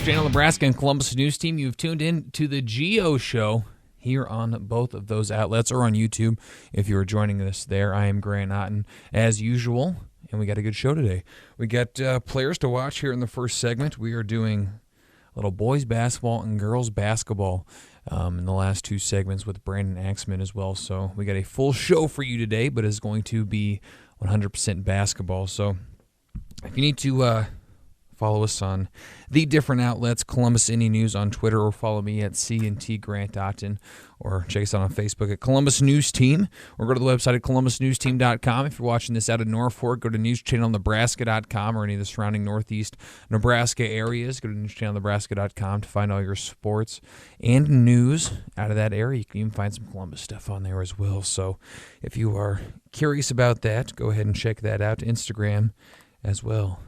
Channel Nebraska and Columbus News Team. You've tuned in to the Geo Show here on both of those outlets or on YouTube. If you are joining us there, I am Grant Otten as usual, and we got a good show today. We got players to watch here in the first segment. We are doing a little boys basketball and girls basketball in the last two segments with Brandon Aksamit as well. So we got a full show for you today, but it's going to be 100% basketball. So if you need to follow us on the different outlets, Columbus Indie News on Twitter, or follow me at C&T Grant Otten, or check us out on Facebook at Columbus News Team, or go to the website at columbusnewsteam.com. If you're watching this out of Norfolk, go to newschannelnebraska.com or any of the surrounding northeast Nebraska areas. Go to newschannelnebraska.com to find all your sports and news out of that area. You can even find some Columbus stuff on there as well. So if you are curious about that, go ahead and check that out. Instagram as well.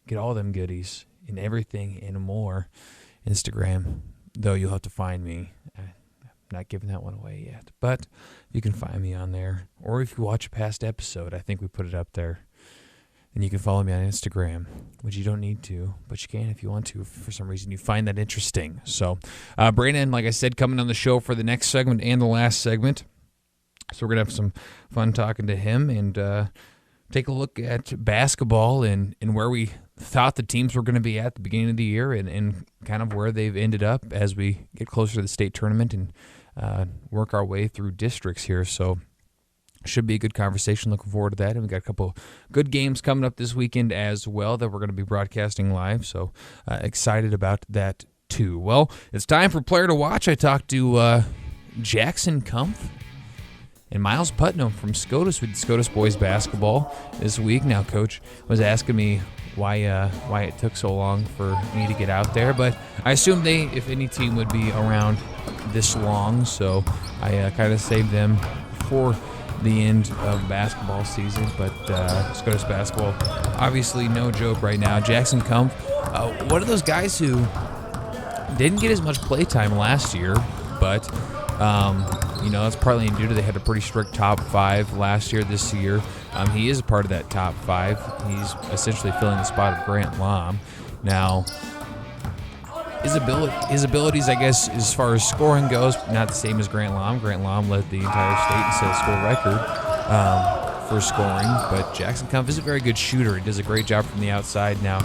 Get all them goodies and everything and more. Instagram, though you'll have to find me. I'm not giving that one away yet. But you can find me on there. Or if you watch a past episode, I think we put it up there. And you can follow me on Instagram, which you don't need to, but you can if you want to, if for some reason you find that interesting. So, Brandon, like I said, coming on the show for the next segment and the last segment. So we're going to have some fun talking to him and take a look at basketball and where we thought the teams were going to be at the beginning of the year and kind of where they've ended up as we get closer to the state tournament and work our way through districts here. So should be a good conversation. Looking forward to that. And we got a couple good games coming up this weekend as well that we're going to be broadcasting live. So excited about that too. Well, it's time for Player to Watch. I talked to Jackson Kumpf and Miles Putnam from SCOTUS with SCOTUS boys basketball this week. Now, Coach was asking me why it took so long for me to get out there, but I assumed they, if any team, would be around this long, so I kind of saved them for the end of basketball season. But SCOTUS basketball, obviously no joke right now. Jackson Kumpf, one of those guys who didn't get as much play time last year, but that's partly due to they had a pretty strict top five last year. This year, he is a part of that top five. He's essentially filling the spot of Grant Lom. Now, his abilities, I guess, as far as scoring goes, not the same as Grant Lom. Grant Lom led the entire state and set a school record for scoring. But Jackson Kumpf is a very good shooter. He does a great job from the outside. Now,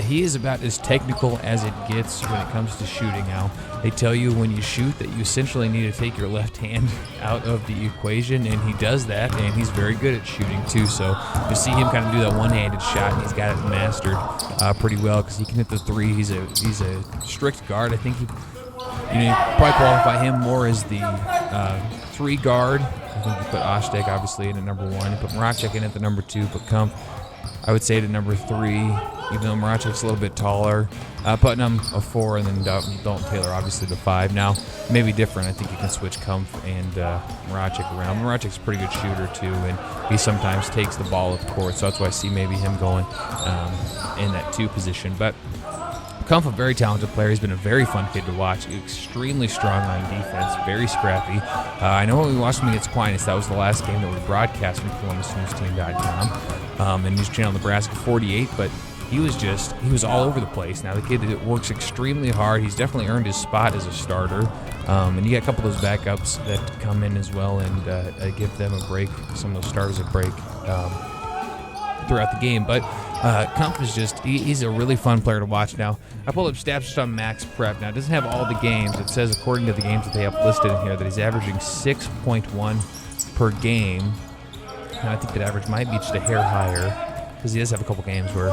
he is about as technical as it gets when it comes to shooting. Now, they tell you when you shoot that you essentially need to take your left hand out of the equation, and he does that, and he's very good at shooting too. So you see him kind of do that one-handed shot, and he's got it mastered pretty well because he can hit the three. He's a strict guard. I think you probably qualify him more as the three guard. I think you put Ostek obviously in at number one, you put Maracek in at the number two, but Kumpf, I would say, to number three, even though Maracek's a little bit taller. Putnam a four, and then Dalton Taylor obviously the five. Now, maybe different. I think you can switch Kumpf and Maracek around. Maracek's a pretty good shooter too, and he sometimes takes the ball up court, so that's why I see maybe him going in that two position. But Kumpf, a very talented player. He's been a very fun kid to watch. Extremely strong on defense, very scrappy. I know when we watched him against Aquinas, that was the last game that we broadcast from ColumbusNewsTeam.com and News Channel Nebraska 48, but he was all over the place. Now, the kid that works extremely hard. He's definitely earned his spot as a starter. And you got a couple of those backups that come in as well and give them a break, some of those starters a break throughout the game. But Kumpf is he's a really fun player to watch. Now, I pulled up stats just on Max Prep. Now, it doesn't have all the games. It says, according to the games that they have listed in here, that he's averaging 6.1 per game. And I think that average might be just a hair higher because he does have a couple games where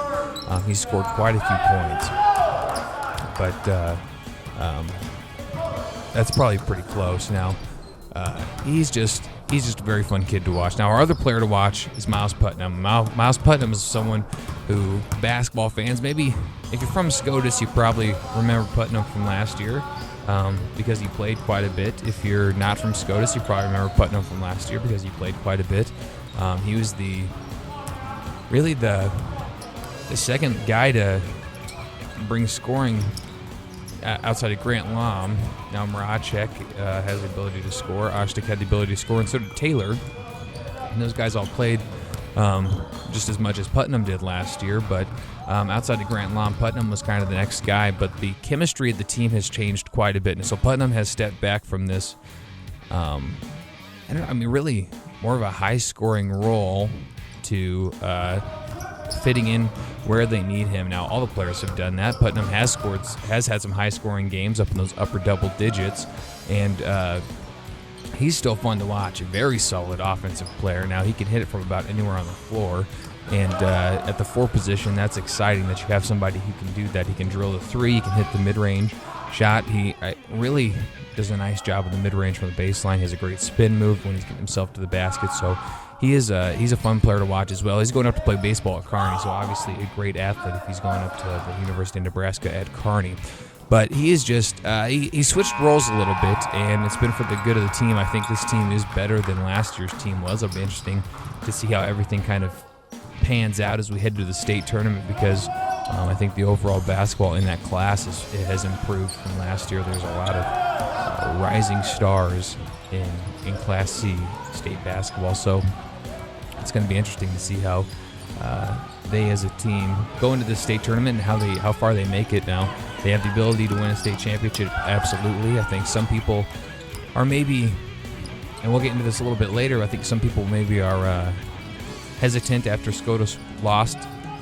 he's scored quite a few points. But that's probably pretty close. Now, he's just a very fun kid to watch. Now, our other player to watch is Miles Putnam. Miles Putnam is someone who basketball fans, maybe if you're from SCOTUS, you probably remember Putnam from last year because he played quite a bit. If you're not from SCOTUS, you probably remember Putnam from last year because he played quite a bit. He was the second guy to bring scoring outside of Grant Lom. Now Maracek has the ability to score. Ostek had the ability to score, and so did Taylor. And those guys all played just as much as Putnam did last year. But outside of Grant Lahm, Putnam was kind of the next guy. But the chemistry of the team has changed quite a bit. And so Putnam has stepped back from this, really more of a high-scoring role to fitting in where they need him. Now, all the players have done that. Putnam has had some high-scoring games up in those upper double digits, and he's still fun to watch. A very solid offensive player. Now, he can hit it from about anywhere on the floor, and at the 4 position, that's exciting that you have somebody who can do that. He can drill the 3, he can hit the mid-range shot. He really does a nice job of the mid-range from the baseline. He has a great spin move when he's getting himself to the basket, so he's a fun player to watch as well. He's going up to play baseball at Kearney, so obviously a great athlete if he's going up to the University of Nebraska at Kearney. But he is just he switched roles a little bit, and it's been for the good of the team. I think this team is better than last year's team was. It'll be interesting to see how everything kind of pans out as we head to the state tournament, because I think the overall basketball in that class has improved from last year. There's a lot of rising stars in Class C state basketball, so it's going to be interesting to see how they as a team go into the state tournament and how far they make it. Now, they have the ability to win a state championship, absolutely. I think some people are maybe, and we'll get into this a little bit later, I think some people maybe are hesitant after SCOTUS lost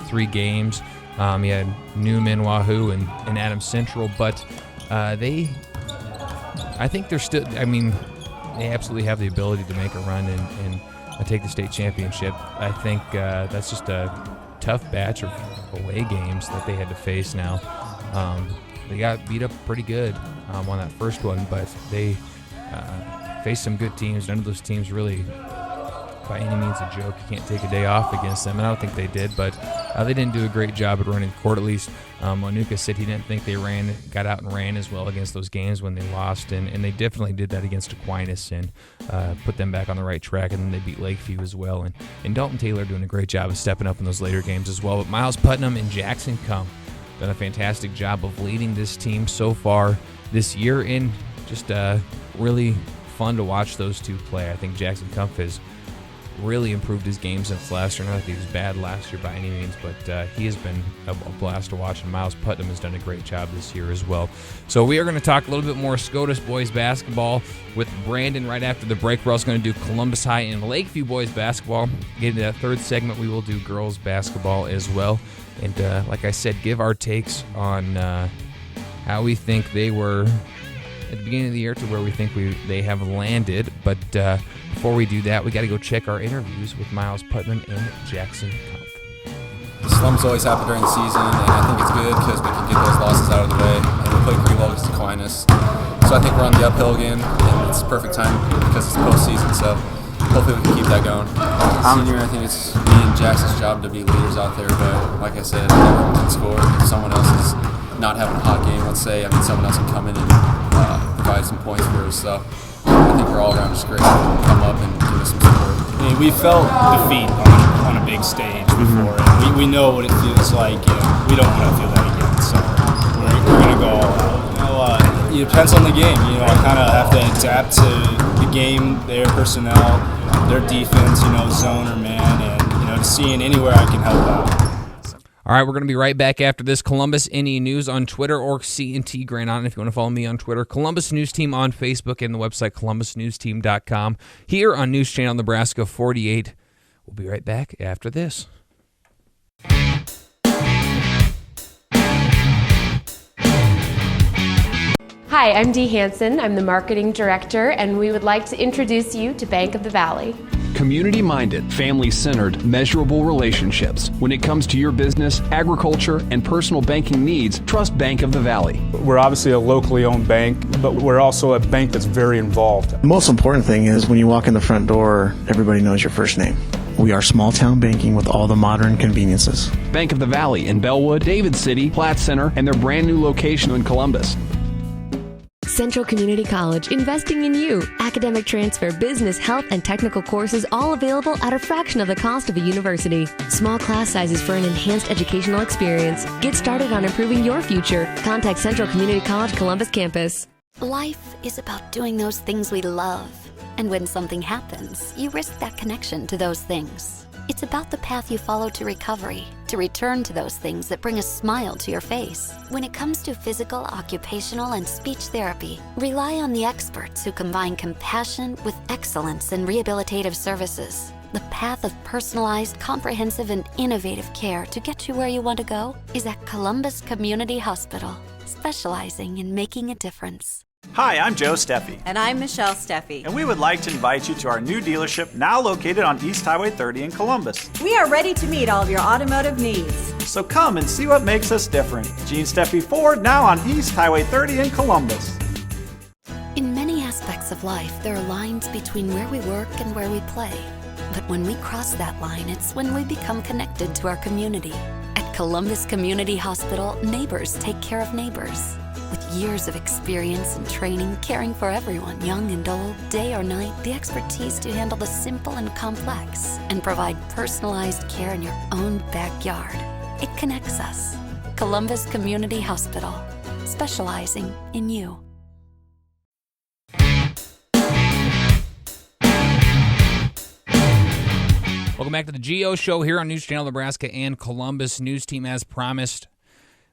3 games. He had Newman, Wahoo, and Adams Central, but I think they're still, they absolutely have the ability to make a run and take the state championship. I think that's just a tough batch of away games that they had to face now. They got beat up pretty good on that first one, but they faced some good teams. None of those teams really, by any means, a joke. You can't take a day off against them, and I don't think they did, but they didn't do a great job at running the court, at least. Monuka said he didn't think they got out and ran as well against those games when they lost, and they definitely did that against Aquinas and put them back on the right track, and then they beat Lakeview as well. And Dalton Taylor doing a great job of stepping up in those later games as well. But Miles Putnam and Jackson Kumpf done a fantastic job of leading this team so far this year, and just really fun to watch those two play. I think Jackson Kumpf has really improved his game since last year. Not that he was bad last year by any means, but he has been a blast to watch, and Miles Putnam has done a great job this year as well. So we are going to talk a little bit more SCOTUS boys basketball with Brandon right after the break. We're also going to do Columbus High and Lakeview boys basketball. Get into that third segment, we will do girls basketball as well. And like I said, give our takes on how we think they were at the beginning of the year to where we think they have landed. But before we do that, we got to go check our interviews with Miles Putnam and Jackson Kumpf. The slumps always happen during the season, and I think it's good because we can get those losses out of the way. And we played pretty well against Aquinas, so I think we're on the uphill again, and it's perfect time because it's postseason. So hopefully we can keep that going. Senior, I think it's me and Jackson's job to be leaders out there, but like I said, everyone can score. If someone else is not having a hot game, let's say, someone else can come in and provide some points for us. So I think we're all around just great. Come up and give us some support. We felt defeat on a big stage before, and we know what it feels like. We don't want to feel that again, so we're going to go all out. It depends on the game. I kind of have to adapt to the game, their personnel, their defense, zone or man, and, to seeing anywhere I can help out. All right, we're going to be right back after this. Columbus NE News on Twitter, or CNT Grant Otten if you want to follow me on Twitter. Columbus News Team on Facebook and the website columbusnewsteam.com. Here on News Channel Nebraska 48. We'll be right back after this. Hi, I'm Dee Hansen. I'm the marketing director, and we would like to introduce you to Bank of the Valley. Community-minded, family-centered, measurable relationships. When it comes to your business, agriculture, and personal banking needs, trust Bank of the Valley. We're obviously a locally owned bank, but we're also a bank that's very involved. The most important thing is when you walk in the front door, everybody knows your first name. We are small town banking with all the modern conveniences. Bank of the Valley in Bellwood, David City, Platte Center, and their brand new location in Columbus. Central Community College, investing in you. Academic transfer, business, health, and technical courses all available at a fraction of the cost of a university. Small class sizes for an enhanced educational experience. Get started on improving your future. Contact Central Community College Columbus campus. Life is about doing those things we love. And when something happens, you risk that connection to those things. It's about the path you follow to recovery, to return to those things that bring a smile to your face. When it comes to physical, occupational, and speech therapy, rely on the experts who combine compassion with excellence in rehabilitative services. The path of personalized, comprehensive, and innovative care to get you where you want to go is at Columbus Community Hospital, specializing in making a difference. Hi, I'm Joe Steffi. And I'm Michelle Steffi. And we would like to invite you to our new dealership now located on East Highway 30 in Columbus. We are ready to meet all of your automotive needs. So come and see what makes us different. Gene Steffi Ford, now on East Highway 30 in Columbus. In many aspects of life, there are lines between where we work and where we play. But when we cross that line, it's when we become connected to our community. At Columbus Community Hospital, neighbors take care of neighbors. With years of experience and training, caring for everyone, young and old, day or night, the expertise to handle the simple and complex, and provide personalized care in your own backyard. It connects us. Columbus Community Hospital, specializing in you. Welcome back to the GO Show here on News Channel Nebraska and Columbus News Team. As promised,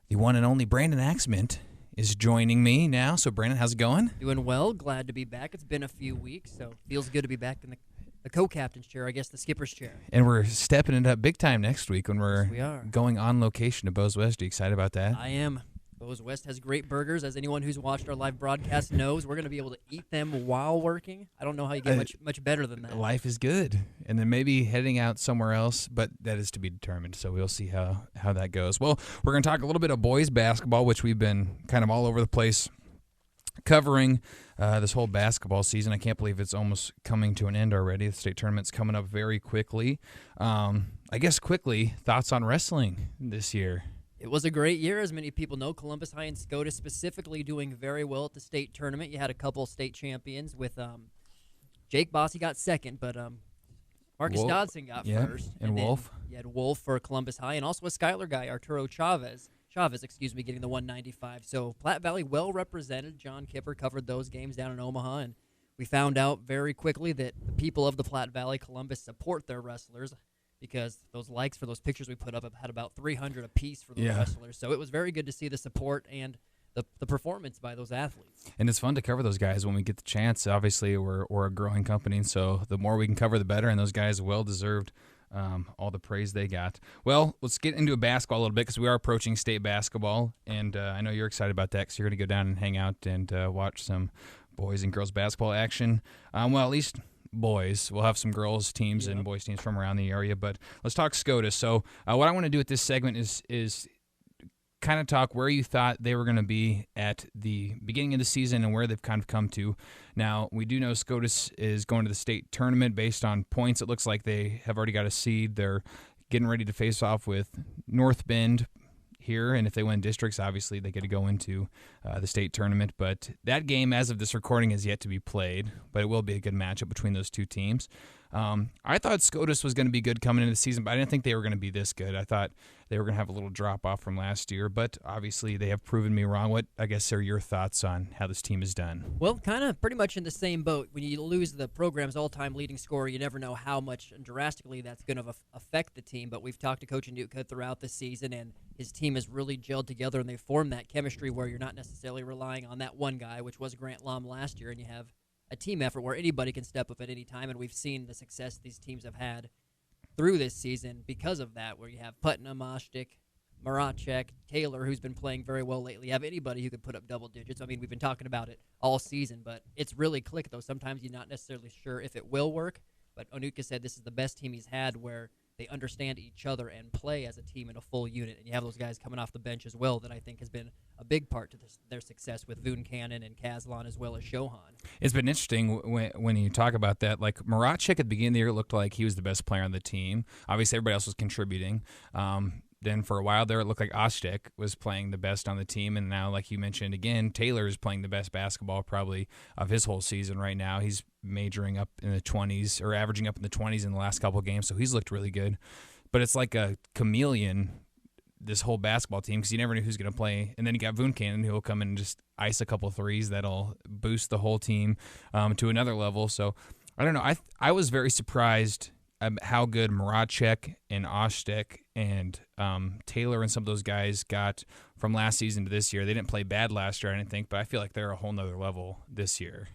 the one and only Brandon Aksamit is joining me now. So, Brandon, how's it going? Doing well. Glad to be back. It's been a few weeks, so feels good to be back in the co-captain's chair, I guess the skipper's chair. And we're stepping it up big time next week when we're we are. Going on location to Bose West. Are you excited about that? I am. Bose West has great burgers. As anyone who's watched our live broadcast knows, we're going to be able to eat them while working. I don't know how you get much better than that. Life is good. And then maybe heading out somewhere else, but that is to be determined. So we'll see how that goes. Well, we're going to talk a little bit of boys basketball, which we've been kind of all over the place covering this whole basketball season. I can't believe it's almost coming to an end already. The state tournament's coming up very quickly. I guess quickly, thoughts on wrestling this year? It was a great year. As many people know, Columbus High and SCOTUS specifically doing very well at the state tournament. You had a couple state champions with Jake Bossy got second, but Marcus Dodson got first. And Wolf. You had Wolf for Columbus High, and also a Schuyler guy, Arturo Chavez, getting the 195. So Platte Valley well represented. John Kipper covered those games down in Omaha, and we found out very quickly that the people of the Platte Valley, Columbus, support their wrestlers, because those likes for those pictures we put up have had about 300 apiece for the wrestlers. So it was very good to see the support and the performance by those athletes. And it's fun to cover those guys when we get the chance. Obviously, we're a growing company, so the more we can cover, the better, and those guys well-deserved all the praise they got. Well, let's get into basketball a little bit because we are approaching state basketball, and I know you're excited about that because you're going to go down and hang out and watch some boys and girls basketball action. Well, at least boys. We'll have some girls teams and boys teams from around the area, but let's talk SCOTUS. So what I want to do with this segment is kind of talk where you thought they were going to be at the beginning of the season and where they've kind of come to. Now, we do know SCOTUS is going to the state tournament based on points. It looks like they have already got a seed. They're getting ready to face off with North Bend here, and if they win districts, obviously they get to go into the state tournament. But that game, as of this recording, is yet to be played, but it will be a good matchup between those two teams. I thought SCOTUS was going to be good coming into the season, but I didn't think they were going to be this good. I thought they were going to have a little drop-off from last year, but obviously they have proven me wrong. What, I guess, are your thoughts on how this team is done? Well, kind of pretty much in the same boat. When you lose the program's all-time leading scorer, you never know how much and drastically that's going to affect the team, but we've talked to Coach Anutka throughout the season, and his team has really gelled together, and they've formed that chemistry where you're not necessarily relying on that one guy, which was Grant Lom last year, and you have a team effort where anybody can step up at any time, and we've seen the success these teams have had through this season because of that, where you have Putnam, Oshtik, Maracek, Taylor, who's been playing very well lately. You have anybody who could put up double digits. I mean, we've been talking about it all season, but it's really clicked, though. Sometimes you're not necessarily sure if it will work, but Anutka said this is the best team he's had where they understand each other and play as a team in a full unit. And you have those guys coming off the bench as well that I think has been a big part to their success with Voon Cannon and Kazlan as well as Shohan. It's been interesting when you talk about that. Like Maracek at the beginning of the year, it looked like he was the best player on the team. Obviously, everybody else was contributing. Then for a while there, it looked like Oshtik was playing the best on the team, and now, like you mentioned again, Taylor is playing the best basketball probably of his whole season right now. He's majoring up in the 20s or averaging up in the 20s in the last couple of games, so he's looked really good. But it's like a chameleon, this whole basketball team, because you never know who's going to play. And then you got Voon Cannon, who will come in and just ice a couple threes that'll boost the whole team to another level. So I don't know. I was very surprised how good Moracek and Ostek and Taylor and some of those guys got from last season to this year. They didn't play bad last year, I didn't think, but I feel like they're a whole nother level this year.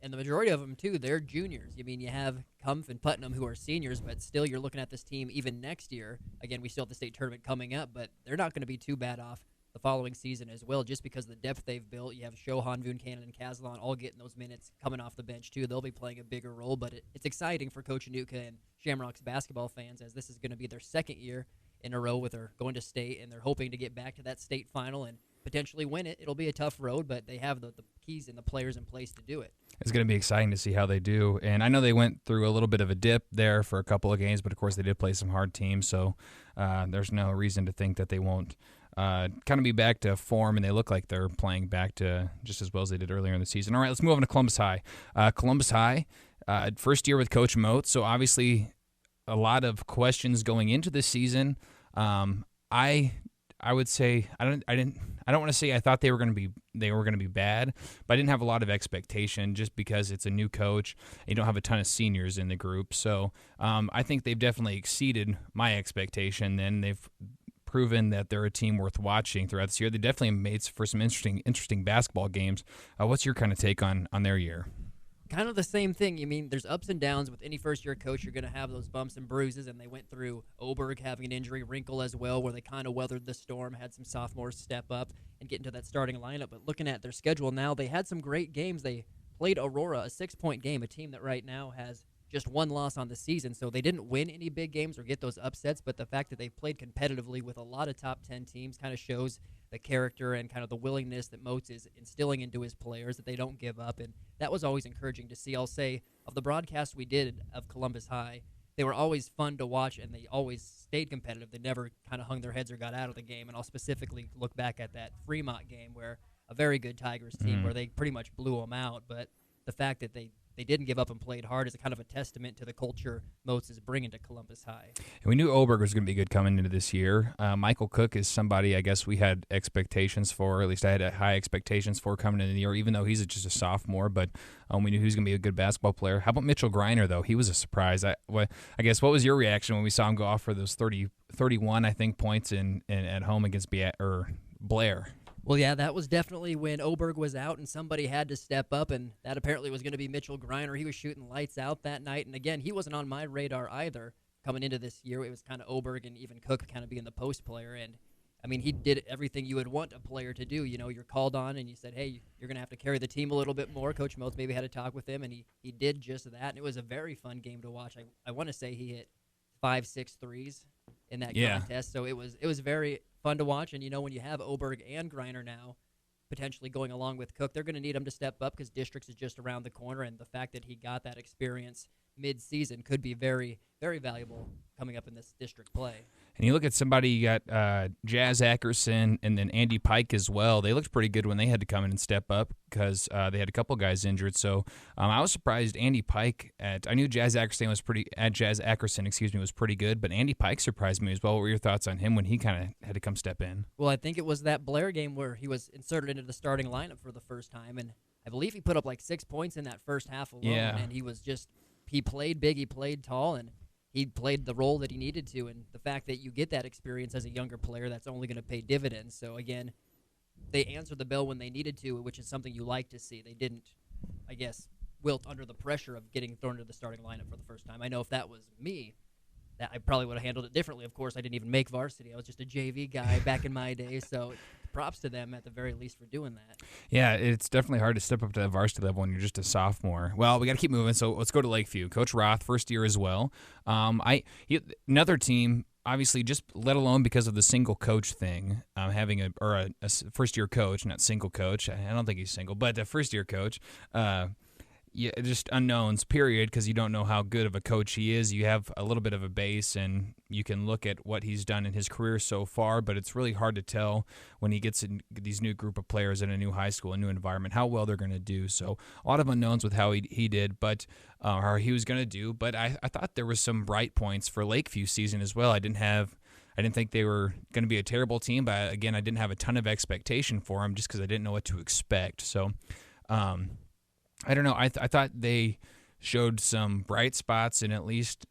And the majority of them, too, they're juniors. I mean, you have Kumpf and Putnam who are seniors, but still you're looking at this team even next year. Again, we still have the state tournament coming up, but they're not going to be too bad off the following season as well, just because of the depth they've built. You have Shohan, Vuncanen, and Kazlan all getting those minutes coming off the bench, too. They'll be playing a bigger role, but it's exciting for Coach Anuka and Shamrock's basketball fans, as this is going to be their second year in a row with her going to state, and they're hoping to get back to that state final and potentially win it. It'll be a tough road, but they have the keys and the players in place to do it. It's going to be exciting to see how they do. And I know they went through a little bit of a dip there for a couple of games, but of course they did play some hard teams, so there's no reason to think that they won't kind of be back to form, and they look like they're playing back to just as well as they did earlier in the season. All right, let's move on to Columbus High. Columbus High, first year with Coach Moat, so obviously a lot of questions going into this season. I would say I don't want to say I thought they were going to be bad, but I didn't have a lot of expectation just because it's a new coach. And you don't have a ton of seniors in the group, so I think they've definitely exceeded my expectation. Then they've proven that they're a team worth watching throughout this year. They definitely made for some interesting basketball games. What's your kind of take on their year? Kind of the same thing. You mean there's ups and downs with any first-year coach. You're going to have those bumps and bruises, and they went through Oberg having an injury, Wrinkle as well, where they kind of weathered the storm, had some sophomores step up and get into that starting lineup. But looking at their schedule now, they had some great games. They played Aurora, a 6-point game, a team that right now has just one loss on the season, so they didn't win any big games or get those upsets, but the fact that they played competitively with a lot of top 10 teams kind of shows the character and kind of the willingness that Moats is instilling into his players, that they don't give up, and that was always encouraging to see. I'll say, of the broadcast we did of Columbus High, they were always fun to watch, and they always stayed competitive. They never kind of hung their heads or got out of the game, and I'll specifically look back at that Fremont game where a very good Tigers team where they pretty much blew them out, but the fact that they didn't give up and played hard is a kind of a testament to the culture Moats is bringing to Columbus High. And we knew Oberg was going to be good coming into this year. Michael Cook is somebody I guess we had expectations for, or at least I had high expectations for coming into the year, even though he's just a sophomore, but we knew he was going to be a good basketball player. How about Mitchell Greiner, though? He was a surprise. I guess, what was your reaction when we saw him go off for those 31, I think, points at home against Blair? Well, yeah, that was definitely when Oberg was out and somebody had to step up, and that apparently was going to be Mitchell Greiner. He was shooting lights out that night, and again, he wasn't on my radar either coming into this year. It was kind of Oberg and even Cook kind of being the post player, and I mean, he did everything you would want a player to do. You know, you're called on and you said, hey, you're going to have to carry the team a little bit more. Coach Moats maybe had to talk with him, and he did just that, and it was a very fun game to watch. I want to say he hit 5-6 threes in that contest, so it was very fun to watch. And you know, when you have Oberg and Greiner now potentially going along with Cook, they're going to need him to step up because districts is just around the corner, and the fact that he got that experience mid-season could be very, very valuable coming up in this district play. And you look at somebody, you got Jazz Ackerson and then Andy Pike as well. They looked pretty good when they had to come in and step up because they had a couple guys injured. So I was surprised Andy Pike I knew Jazz Ackerson was pretty good, but Andy Pike surprised me as well. What were your thoughts on him when he kind of had to come step in? Well, I think it was that Blair game where he was inserted into the starting lineup for the first time, and I believe he put up like 6 points in that first half alone, and he played big, he played tall, and he played the role that he needed to, and the fact that you get that experience as a younger player, that's only going to pay dividends. So, again, they answered the bell when they needed to, which is something you like to see. They didn't, I guess, wilt under the pressure of getting thrown into the starting lineup for the first time. I know if that was me, that I probably would have handled it differently. Of course, I didn't even make varsity. I was just a JV guy back in my day, so props to them at the very least for doing that. Yeah, it's definitely hard to step up to the varsity level when you're just a sophomore. Well, we got to keep moving, so let's go to Lakeview. Coach Roth, first year as well. Another team, obviously, just let alone because of the single coach thing, having a first year coach, not single coach. I don't think he's single, but the first year coach. Just unknowns, period, because you don't know how good of a coach he is. You have a little bit of a base, and you can look at what he's done in his career so far, but it's really hard to tell when he gets in these new group of players in a new high school, a new environment, how well they're going to do. So a lot of unknowns with how he did, but or he was going to do. But I thought there was some bright points for Lakeview season as well. I didn't think they were going to be a terrible team, but again, I didn't have a ton of expectation for them just because I didn't know what to expect. So, I don't know. I thought they showed some bright spots and at least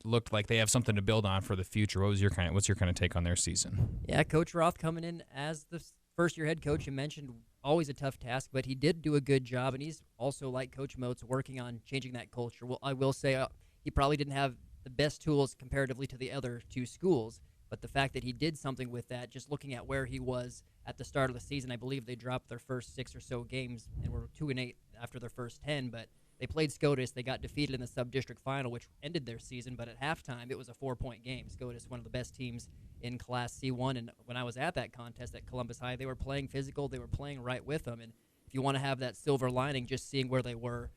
looked like they have something to build on for the future. What's your kind of take on their season? Yeah, Coach Roth coming in as the first-year head coach, you mentioned, always a tough task, but he did do a good job, and he's also, like Coach Moats, working on changing that culture. Well, I will say he probably didn't have the best tools comparatively to the other two schools, but the fact that he did something with that, just looking at where he was at the start of the season, I believe they dropped their first 6 or so games and were 2-8 after their first 10, but they played SCOTUS. They got defeated in the sub-district final, which ended their season, but at halftime, it was a 4-point game. SCOTUS, one of the best teams in Class C1, and when I was at that contest at Columbus High, they were playing physical. They were playing right with them, and if you want to have that silver lining, just seeing where they were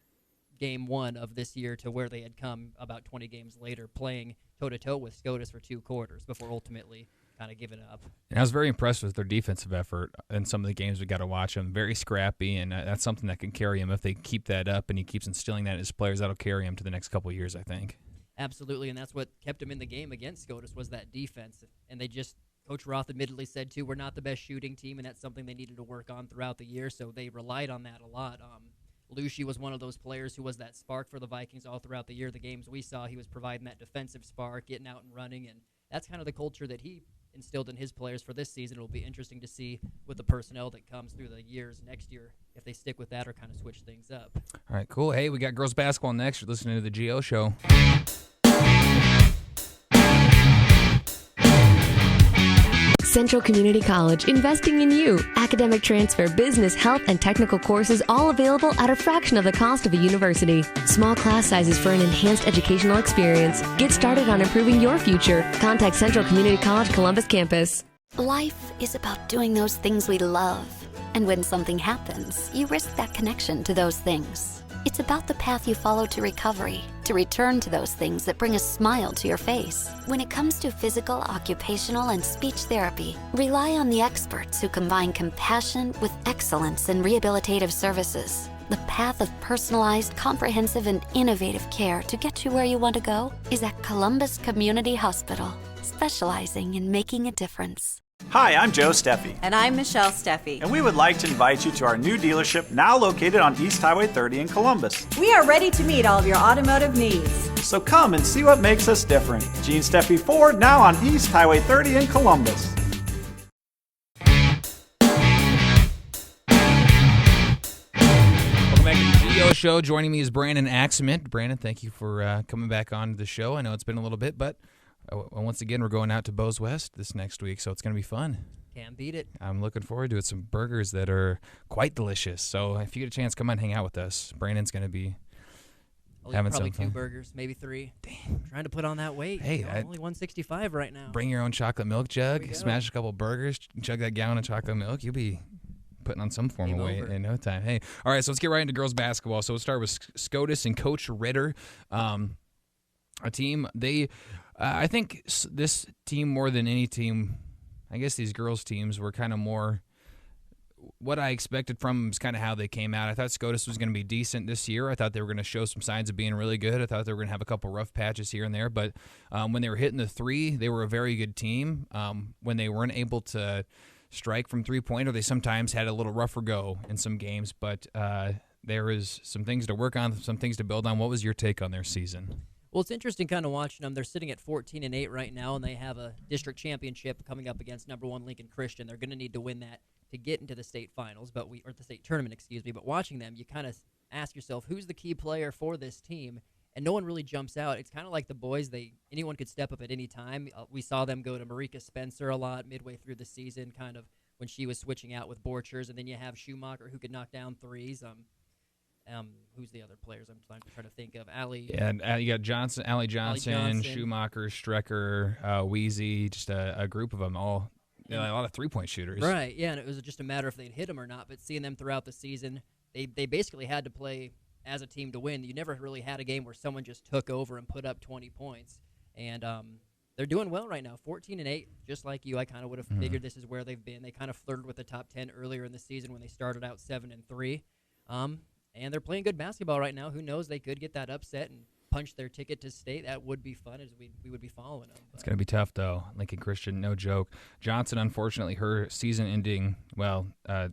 game 1 of this year to where they had come about 20 games later, playing toe-to-toe with SCOTUS for 2 quarters before ultimately kind of giving up. And I was very impressed with their defensive effort in some of the games we got to watch them. Very scrappy, and that's something that can carry him. If they keep that up and he keeps instilling that in his players, that'll carry him to the next couple of years, I think. Absolutely, and that's what kept him in the game against SCOTUS was that defense. And they just, Coach Roth admittedly said, too, we're not the best shooting team, and that's something they needed to work on throughout the year, so they relied on that a lot. Lucy was one of those players who was that spark for the Vikings all throughout the year. The games we saw, he was providing that defensive spark, getting out and running, and that's kind of the culture that he instilled in his players for this season. It'll be interesting to see with the personnel that comes through the years next year if they stick with that or kind of switch things up. All right, cool. Hey, we got girls basketball next. You're listening to the GO Show. Central Community College, investing in you. Academic transfer, business, health, and technical courses all available at a fraction of the cost of a university. Small class sizes for an enhanced educational experience. Get started on improving your future. Contact Central Community College Columbus campus. Life is about doing those things we love. And when something happens, you risk that connection to those things. It's about the path you follow to recovery, to return to those things that bring a smile to your face. When it comes to physical, occupational, and speech therapy, rely on the experts who combine compassion with excellence in rehabilitative services. The path of personalized, comprehensive, and innovative care to get you where you want to go is at Columbus Community Hospital, specializing in making a difference. Hi, I'm Joe Steffi. And I'm Michelle Steffi. And we would like to invite you to our new dealership now located on East Highway 30 in Columbus. We are ready to meet all of your automotive needs. So come and see what makes us different. Gene Steffi Ford now on East Highway 30 in Columbus. Welcome back to the GO Show. Joining me is Brandon Aksamit. Brandon, thank you for coming back on the show. I know it's been a little bit, but once again, we're going out to Bose West this next week, so it's going to be fun. Can't beat it. I'm looking forward to it. Some burgers that are quite delicious. So if you get a chance, come on, hang out with us. Brandon's going to be having probably some fun. 2 burgers, maybe 3. Damn. Trying to put on that weight. Hey, only 165 right now. Bring your own chocolate milk jug, smash a couple burgers, chug that gallon of chocolate milk. You'll be putting on some form of weight in no time. Hey, all right, so let's get right into girls basketball. So we'll start with SCOTUS and Coach Ritter. A team, I think this team more than any team, I guess these girls' teams were kind of more what I expected from them is kind of how they came out. I thought SCOTUS was going to be decent this year. I thought they were going to show some signs of being really good. I thought they were going to have a couple rough patches here and there. But when they were hitting the 3, they were a very good team. When they weren't able to strike from three-pointer, they sometimes had a little rougher go in some games. But there was some things to work on, some things to build on. What was your take on their season? Well, it's interesting kind of watching them. They're sitting at 14-8 right now, and they have a district championship coming up against number 1 Lincoln Christian. They're going to need to win that to get into the state finals, or the state tournament, excuse me. But watching them, you kind of ask yourself, who's the key player for this team? And no one really jumps out. It's kind of like the boys. Anyone could step up at any time. We saw them go to Marika Spencer a lot midway through the season, kind of when she was switching out with Borchers, and then you have Schumacher who could knock down threes. Who's the other players I'm trying to think of? Allie. Yeah, you got Allie Johnson, Schumacher, Strecker, Weezy, just a group of them all. A lot of three-point shooters. Right, yeah, and it was just a matter if they'd hit them or not. But seeing them throughout the season, they basically had to play as a team to win. You never really had a game where someone just took over and put up 20 points. And they're doing well right now, 14-8, just like you. I kind of would have figured this is where they've been. They kind of flirted with the top 10 earlier in the season when they started out 7-3. And they're playing good basketball right now. Who knows? They could get that upset and punch their ticket to state, that would be fun, as we would be following them. It's going to be tough, though. Lincoln Christian, no joke. Johnson, unfortunately, her season-ending,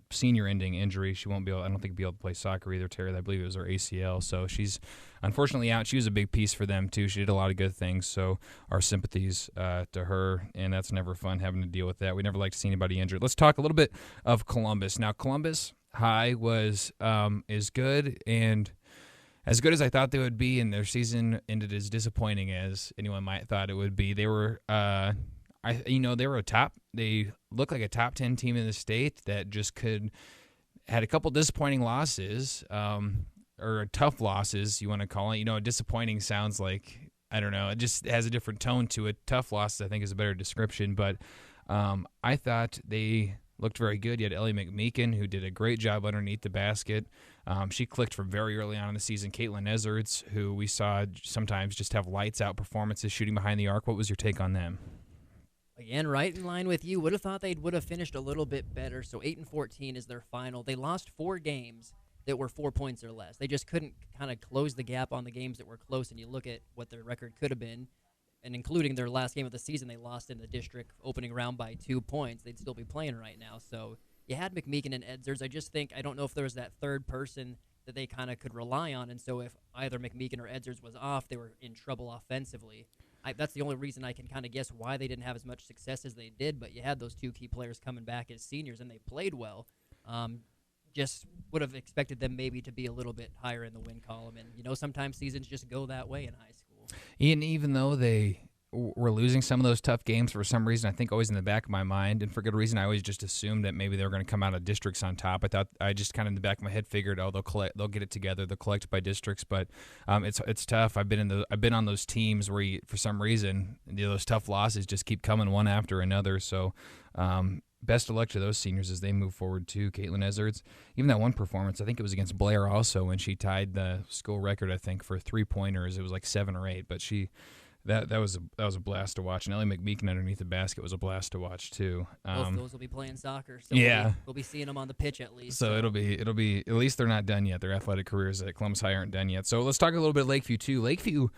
senior-ending injury, she won't be able, I don't think, be able to play soccer either, Terry. I believe it was her ACL, so she's unfortunately out. She was a big piece for them, too. She did a lot of good things, so our sympathies to her, and that's never fun having to deal with that. We never like to see anybody injured. Let's talk a little bit of Columbus. Now, Columbus High is good, and as good as I thought they would be, and their season ended as disappointing as anyone might have thought it would be. They were, they looked like a top 10 team in the state that just had a couple disappointing losses, or tough losses, you want to call it. Disappointing sounds like, I don't know, it just has a different tone to it. Tough losses, I think, is a better description, but I thought they looked very good. You had Ellie McMeekin, who did a great job underneath the basket. She clicked from very early on in the season. Caitlin Ezerts, who we saw sometimes just have lights-out performances shooting behind the arc. What was your take on them? Again, right in line with you. Would have thought they would have finished a little bit better. So 8-14 is their final. They lost 4 games that were 4 points or less. They just couldn't kind of close the gap on the games that were close, and you look at what their record could have been, and including their last game of the season, they lost in the district opening round by 2 points. They'd still be playing right now. So you had McMeekin and Edzers. I don't know if there was that third person that they kind of could rely on, and so if either McMeekin or Edzers was off, they were in trouble offensively. That's the only reason I can kind of guess why they didn't have as much success as they did, but you had those 2 key players coming back as seniors, and they played well. Just would have expected them maybe to be a little bit higher in the win column, and sometimes seasons just go that way in high school. And even though they were losing some of those tough games for some reason, I think always in the back of my mind, and for good reason, I always just assumed that maybe they were going to come out of districts on top. I just kind of in the back of my head figured, they'll get it together, they'll collect by districts, but it's tough. I've been on those teams where for some reason those tough losses just keep coming one after another. So best of luck to those seniors as they move forward too. Caitlin Ezerts, even that one performance, I think it was against Blair also, when she tied the school record, I think, for 3-pointers. It was like 7 or 8, but that was a blast to watch. And Ellie McMeekin underneath the basket was a blast to watch too. Both those will be playing soccer, so yeah, we'll be seeing them on the pitch at least. So it'll be at least they're not done yet. Their athletic careers at Columbus High aren't done yet. So let's talk a little bit Lakeview too. Lakeview,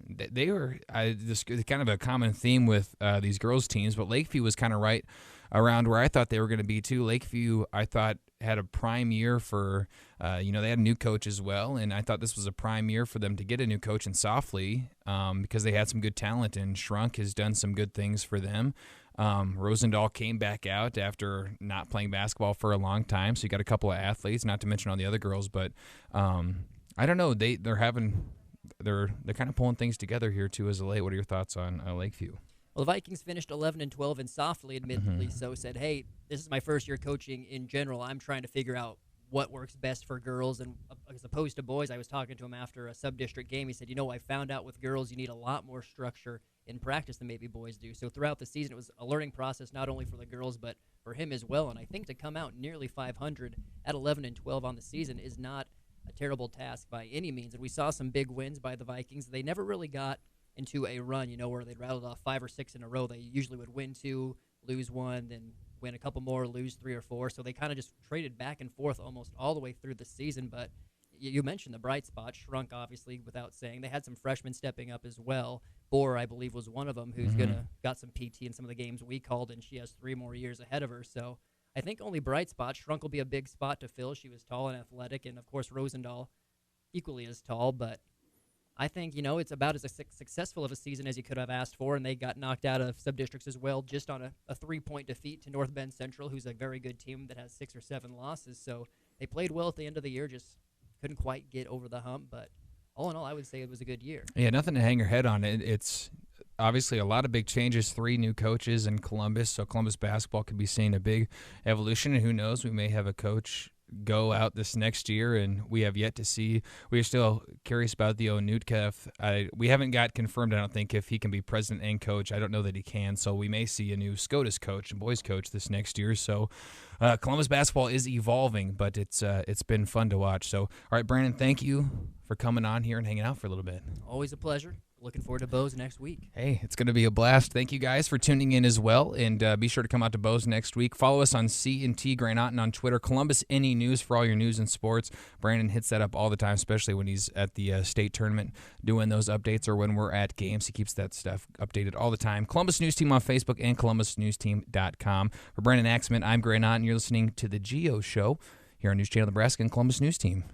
they were this kind of a common theme with these girls teams, but Lakeview was kind of right around where I thought they were going to be too. Lakeview, I thought, had a prime year for, they had a new coach as well, and I thought this was a prime year for them to get a new coach in Softly because they had some good talent, and Shrunk has done some good things for them. Rosendahl came back out after not playing basketball for a long time, so you got a couple of athletes, not to mention all the other girls, but I don't know, they're kind of pulling things together here too as of late. What are your thoughts on Lakeview? Well, the Vikings finished 11-12 and Softly, admittedly so, said, hey, this is my first year coaching in general. I'm trying to figure out what works best for girls and as opposed to boys. I was talking to him after a sub-district game. He said, I found out with girls you need a lot more structure in practice than maybe boys do. So throughout the season, it was a learning process not only for the girls but for him as well. And I think to come out nearly 500 at 11-12 on the season is not a terrible task by any means. And we saw some big wins by the Vikings. They never really got into a run, where they'd rattled off 5 or 6 in a row. They usually would win 2, lose 1, then win a couple more, lose 3 or 4. So they kind of just traded back and forth almost all the way through the season. But you mentioned the bright spot. Shrunk, obviously, without saying. They had some freshmen stepping up as well. Bohr, I believe, was one of them who's got some PT in some of the games we called, and she has 3 more years ahead of her. So I think only bright spot. Shrunk will be a big spot to fill. She was tall and athletic, and, of course, Rosendahl equally as tall, but I think, it's about as successful of a season as you could have asked for, and they got knocked out of sub-districts as well just on a 3-point defeat to North Bend Central, who's a very good team that has 6 or 7 losses. So they played well at the end of the year, just couldn't quite get over the hump. But all in all, I would say it was a good year. Yeah, nothing to hang your head on. It's obviously a lot of big changes, 3 new coaches in Columbus, so Columbus basketball could be seeing a big evolution, and who knows, we may have a coach go out this next year, and we have yet to see. We are still curious about the Onutkev. We haven't got confirmed, I don't think, if he can be president and coach. I don't know that he can, so we may see a new SCOTUS coach and boys coach this next year. So Columbus basketball is evolving, but it's been fun to watch. So, all right, Brandon, thank you for coming on here and hanging out for a little bit. Always a pleasure. looking forward to Bose next week. Hey, it's going to be a blast. Thank you guys for tuning in as well, and be sure to come out to Bose next week. Follow us on C&T Grand Otten on Twitter. Columbus Any News for all your news and sports. Brandon hits that up all the time, especially when he's at the state tournament doing those updates or when we're at games. He keeps that stuff updated all the time. Columbus News Team on Facebook and columbusnewsteam.com. For Brandon Aksamit, I'm Grand Otten. You're listening to The Geo Show here on News Channel Nebraska and Columbus News Team.